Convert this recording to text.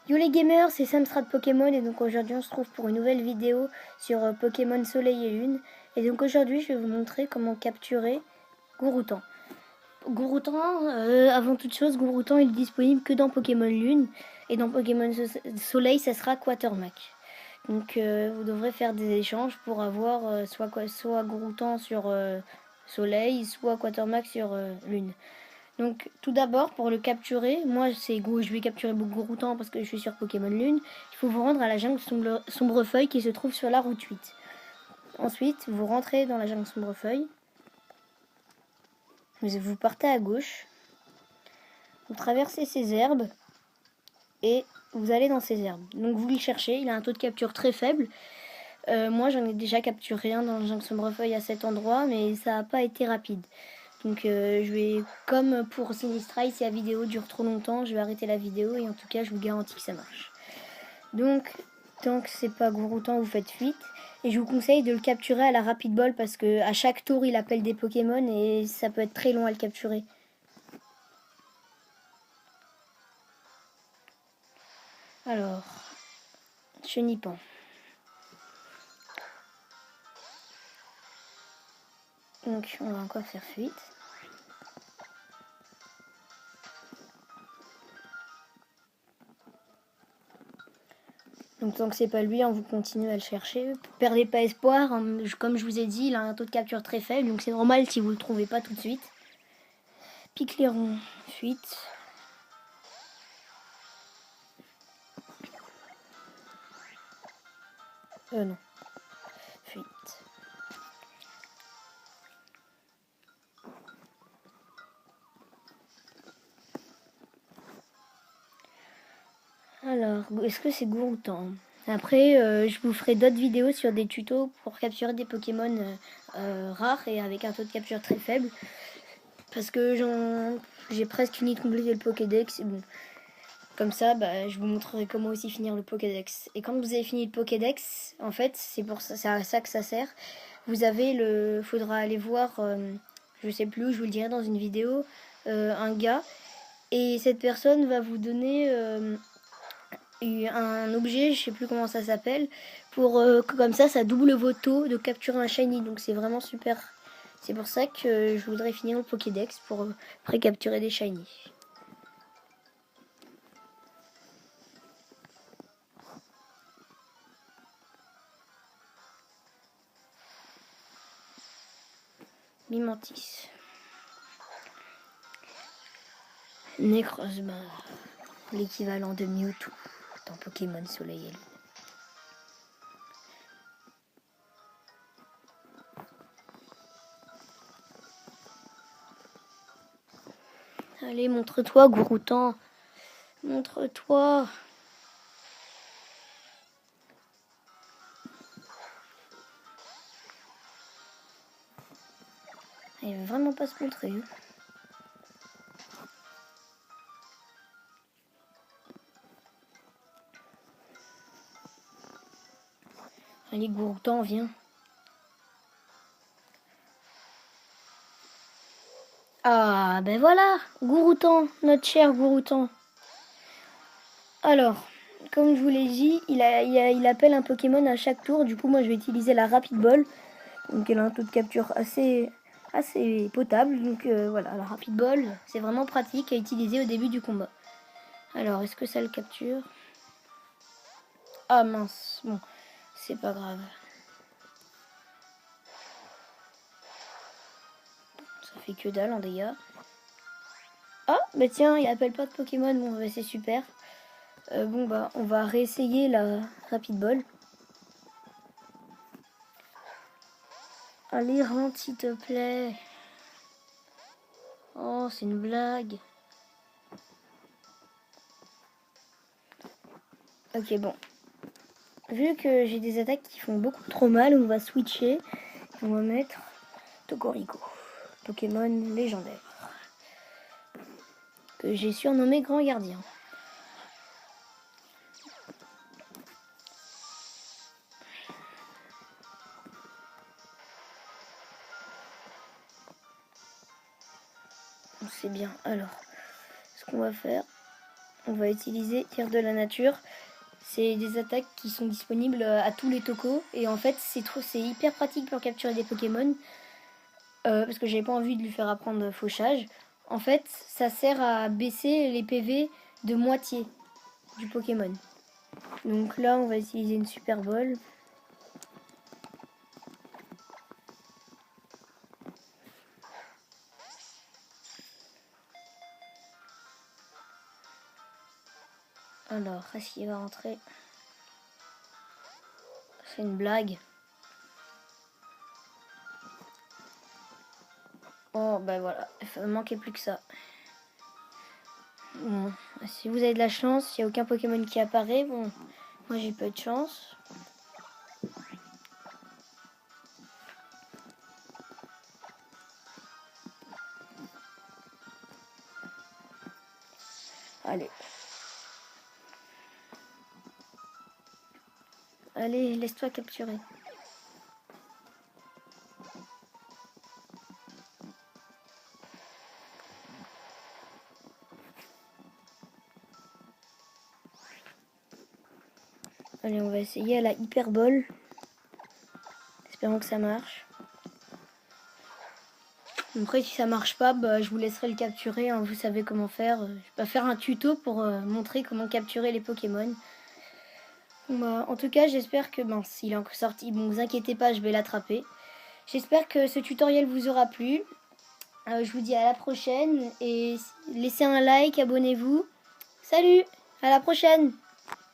Yo les gamers, c'est Samstrad Pokémon et donc aujourd'hui on se trouve pour une nouvelle vidéo sur Pokémon Soleil et Lune. Et donc aujourd'hui je vais vous montrer comment capturer Gouroutan. Gouroutan, avant toute chose, Gouroutan il est disponible que dans Pokémon Lune et dans Pokémon Soleil ça sera Quatermack. Donc vous devrez faire des échanges pour avoir soit Gouroutan sur Soleil, soit Quatermack sur Lune. Donc tout d'abord pour le capturer, moi je vais capturer Gouroutan parce que je suis sur Pokémon Lune. Il faut vous rendre à la jungle Sombrefeuille qui se trouve sur la route 8. Ensuite vous rentrez dans la jungle Sombrefeuille. Vous partez à gauche. Vous traversez ces herbes et vous allez dans ces herbes. Donc vous le cherchez, il a un taux de capture très faible. Moi j'en ai déjà capturé un dans la jungle Sombrefeuille à cet endroit mais ça n'a pas été rapide. Donc je vais, comme pour Sinistrai, si la vidéo dure trop longtemps, je vais arrêter la vidéo et en tout cas je vous garantis que ça marche. Donc tant que c'est pas Gouroutan, vous faites fuite. Et je vous conseille de le capturer à la rapide ball parce que à chaque tour il appelle des Pokémon et ça peut être très long à le capturer. Alors, Chenipan. Donc on va encore faire fuite. Donc tant que c'est pas lui, on vous continue à le chercher. Perdez pas espoir, comme je vous ai dit, il a un taux de capture très faible, donc c'est normal si vous le trouvez pas tout de suite. Picléron, fuite. Non. Fuite. Alors, est-ce que c'est Gouroutan? Après, je vous ferai d'autres vidéos sur des tutos pour capturer des Pokémon rares et avec un taux de capture très faible. Parce que j'ai presque fini de compléter le Pokédex. Et bon, comme ça, je vous montrerai comment aussi finir le Pokédex. Et quand vous avez fini le Pokédex, en fait, c'est à ça que ça sert. Faudra aller voir, je sais plus, je vous le dirai dans une vidéo, un gars. Et cette personne va vous donner un objet, je sais plus comment ça s'appelle, pour comme ça double vos taux de capturer un shiny. Donc c'est vraiment super. C'est pour ça que je voudrais finir le Pokédex pour après capturer des shiny. Mimantis. Necrozma, l'équivalent de Mewtwo dans Pokémon Soleil et Lune. Allez, montre-toi, Gouroutan. Montre-toi. Il veut vraiment pas se montrer. Allez, Gouroutan, viens. Ah, ben voilà, Gouroutan, notre cher Gouroutan. Alors, comme je vous l'ai dit, il appelle un Pokémon à chaque tour. Du coup, moi, je vais utiliser la Rapid Ball. Donc, elle a un taux de capture assez potable. Donc, voilà, la Rapid Ball, c'est vraiment pratique à utiliser au début du combat. Alors, est-ce que ça le capture? Ah mince, bon, c'est pas grave. Ça fait que dalle en dégâts. Ah, bah tiens, il appelle pas de Pokémon. Bon, bah, c'est super. On va réessayer la Rapid Ball. Allez, rentre s'il te plaît. Oh, c'est une blague. Ok, bon. Vu que j'ai des attaques qui font beaucoup trop mal, on va switcher. On va mettre Togorigo, Pokémon légendaire, que j'ai surnommé Grand Gardien. C'est bien. Alors, ce qu'on va faire, on va utiliser tir de la nature. C'est des attaques qui sont disponibles à tous les tocos. Et en fait, c'est hyper pratique pour capturer des Pokémon. Parce que j'avais pas envie de lui faire apprendre fauchage. En fait, ça sert à baisser les PV de moitié du Pokémon. Donc là, on va utiliser une Super Ball. Alors, est-ce qu'il va rentrer? C'est une blague. Oh, ben voilà, il ne manquait plus que ça. Bon, si vous avez de la chance, il n'y a aucun Pokémon qui apparaît. Bon, moi j'ai pas de chance. Allez. Allez, laisse-toi capturer. Allez, on va essayer à la Hyperbole. Espérons que ça marche. Après, si ça marche pas, bah, je vous laisserai le capturer. Hein, vous savez comment faire. Je vais faire un tuto pour montrer comment capturer les Pokémon. Bah, en tout cas, j'espère que s'il est encore sorti, bon, vous inquiétez pas, je vais l'attraper. J'espère que ce tutoriel vous aura plu. Je vous dis à la prochaine et laissez un like, abonnez-vous. Salut, à la prochaine!